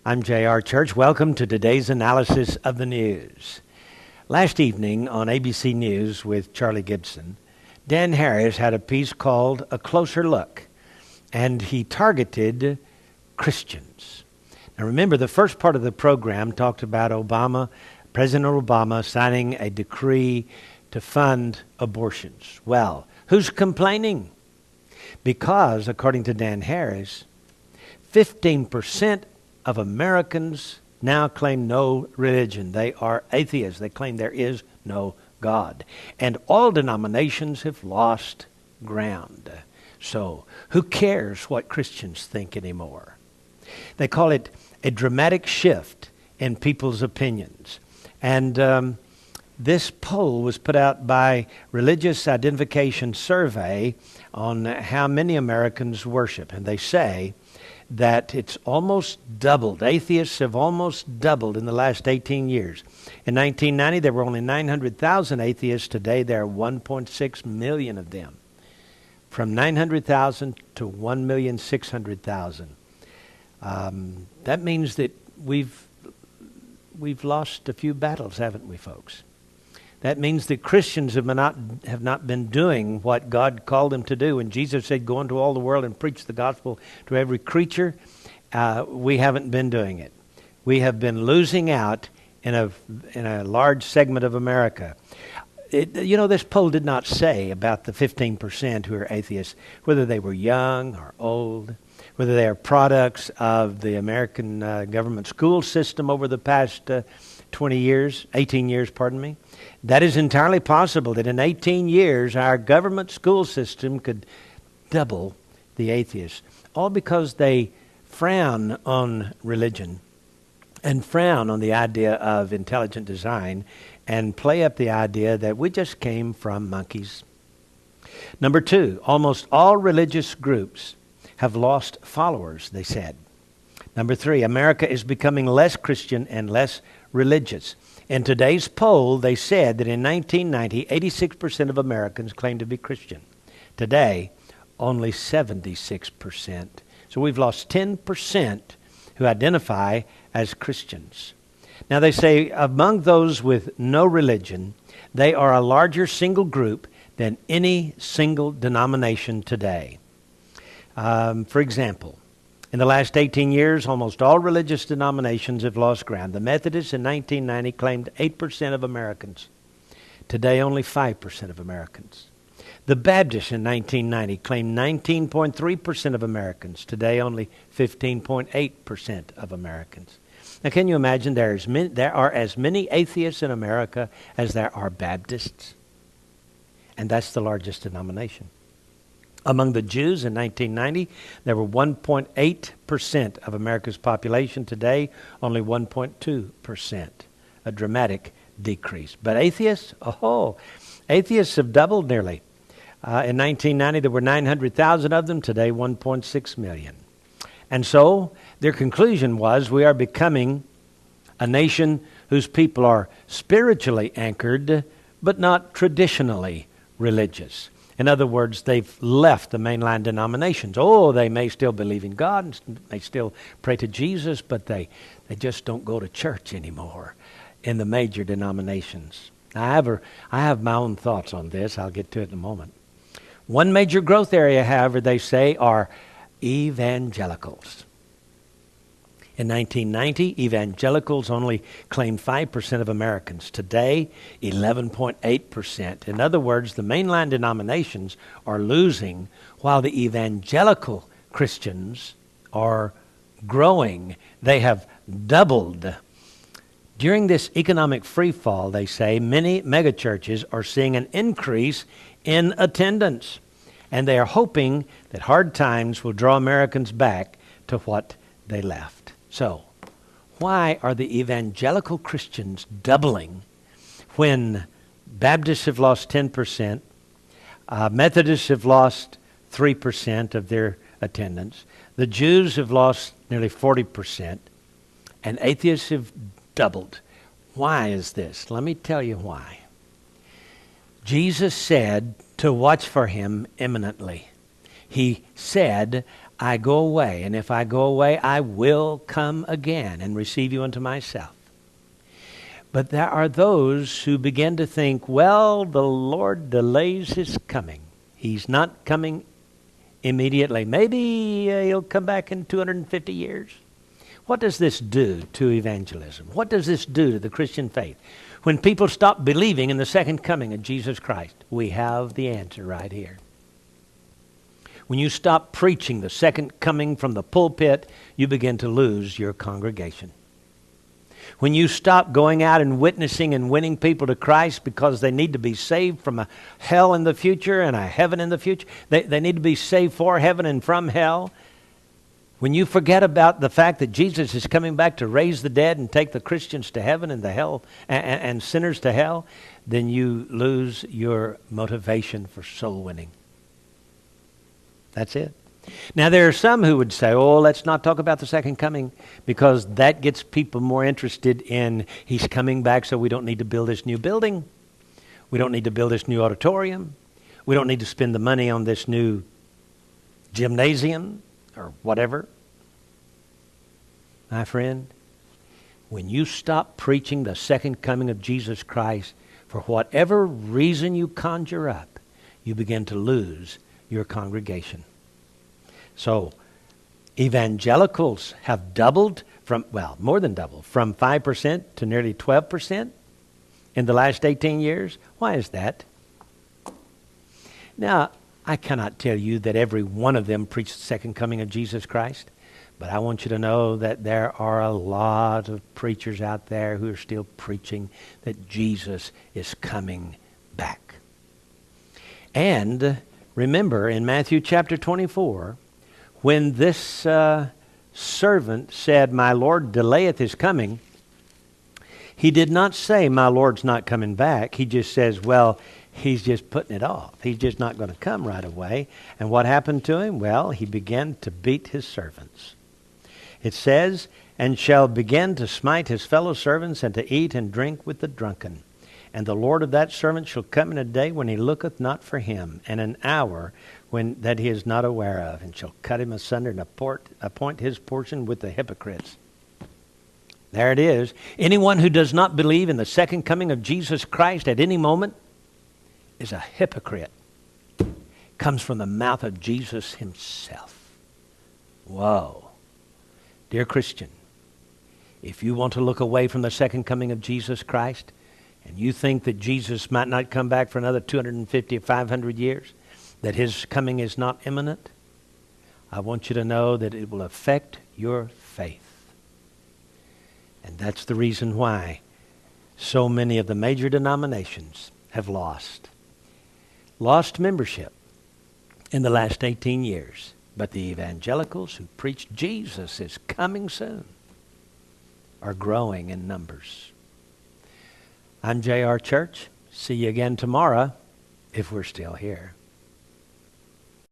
I'm J.R. Church. Welcome to today's analysis of the news. Last evening on ABC News with Charlie Gibson, Dan Harris had a piece called A Closer Look, and he targeted Christians. Now remember, the first part of the program talked about President Obama signing a decree to fund abortions. Well, who's complaining? Because, according to Dan Harris, 15% of Americans now claim no religion. They are atheists. They claim there is no God. And all denominations have lost ground. So, who cares what Christians think anymore? They call it a dramatic shift in people's opinions. And this poll was put out by Religious Identification Survey on how many Americans worship. And they say that it's almost doubled. Atheists have almost doubled in the last 18 years. In 1990, there were only 900,000 atheists. Today, there are 1.6 million of them. From 900,000 to 1,600,000. That means that we've lost a few battles, haven't we, folks? That means that Christians have not been doing what God called them to do. When Jesus said, go into all the world and preach the gospel to every creature, we haven't been doing it. We have been losing out in a large segment of America. This poll did not say about the 15% who are atheists, whether they were young or old, whether they are products of the American government school system over the past 18 years, That is entirely possible that in 18 years our government school system could double the atheists, all because they frown on religion and frown on the idea of intelligent design and play up the idea that we just came from monkeys. Number two, almost all religious groups have lost followers, they said. Number three, America is becoming less Christian and less religious. In today's poll, they said that in 1990, 86% of Americans claimed to be Christian. Today, only 76%. So we've lost 10% who identify as Christians. Now they say among those with no religion, they are a larger single group than any single denomination today. For example, in the last 18 years, almost all religious denominations have lost ground. The Methodists in 1990 claimed 8% of Americans. Today, only 5% of Americans. The Baptists in 1990 claimed 19.3% of Americans. Today, only 15.8% of Americans. Now, can you imagine there are as many atheists in America as there are Baptists? And that's the largest denomination. Among the Jews in 1990, there were 1.8% of America's population. Today, only 1.2%, a dramatic decrease. But atheists, atheists have doubled nearly. In 1990, there were 900,000 of them. Today, 1.6 million. And so, their conclusion was we are becoming a nation whose people are spiritually anchored, but not traditionally religious. In other words, they've left the mainline denominations. They may still believe in God and may still pray to Jesus, but they just don't go to church anymore in the major denominations. Now, I have my own thoughts on this. I'll get to it in a moment. One major growth area, however, they say, are evangelicals. In 1990, evangelicals only claimed 5% of Americans. Today, 11.8%. In other words, the mainline denominations are losing while the evangelical Christians are growing. They have doubled. During this economic freefall, they say, many megachurches are seeing an increase in attendance. And they are hoping that hard times will draw Americans back to what they left. So, why are the evangelical Christians doubling when Baptists have lost 10%, Methodists have lost 3% of their attendance, the Jews have lost nearly 40%, and atheists have doubled? Why is this? Let me tell you why. Jesus said to watch for him imminently. He said, I go away, and if I go away, I will come again and receive you unto myself. But there are those who begin to think, well, the Lord delays his coming. He's not coming immediately. Maybe he'll come back in 250 years. What does this do to evangelism? What does this do to the Christian faith? When people stop believing in the second coming of Jesus Christ, we have the answer right here. When you stop preaching the second coming from the pulpit, you begin to lose your congregation. When you stop going out and witnessing and winning people to Christ because they need to be saved from a hell in the future and a heaven in the future, they need to be saved for heaven and from hell. When you forget about the fact that Jesus is coming back to raise the dead and take the Christians to heaven and the hell and sinners to hell, then you lose your motivation for soul winning. That's it. Now, there are some who would say, oh, let's not talk about the second coming because that gets people more interested in he's coming back, so we don't need to build this new building. We don't need to build this new auditorium. We don't need to spend the money on this new gymnasium or whatever. My friend, when you stop preaching the second coming of Jesus Christ, for whatever reason you conjure up, you begin to lose your congregation. So, evangelicals have doubled more than doubled, from 5% to nearly 12% in the last 18 years. Why is that? Now, I cannot tell you that every one of them preached the second coming of Jesus Christ, but I want you to know that there are a lot of preachers out there who are still preaching that Jesus is coming back. And remember, in Matthew chapter 24, when this servant said, my Lord delayeth his coming, he did not say, my Lord's not coming back. He just says, well, he's just putting it off. He's just not going to come right away. And what happened to him? Well, he began to beat his servants. It says, and shall begin to smite his fellow servants and to eat and drink with the drunken. And the Lord of that servant shall come in a day when he looketh not for him, and an hour when that he is not aware of, and shall cut him asunder and appoint his portion with the hypocrites. There it is. Anyone who does not believe in the second coming of Jesus Christ at any moment is a hypocrite. Comes from the mouth of Jesus himself. Whoa. Dear Christian, if you want to look away from the second coming of Jesus Christ, and you think that Jesus might not come back for another 250 or 500 years, that his coming is not imminent, I want you to know that it will affect your faith. And that's the reason why so many of the major denominations have lost membership in the last 18 years. But the evangelicals who preach Jesus is coming soon are growing in numbers. I'm J.R. Church. See you again tomorrow if we're still here.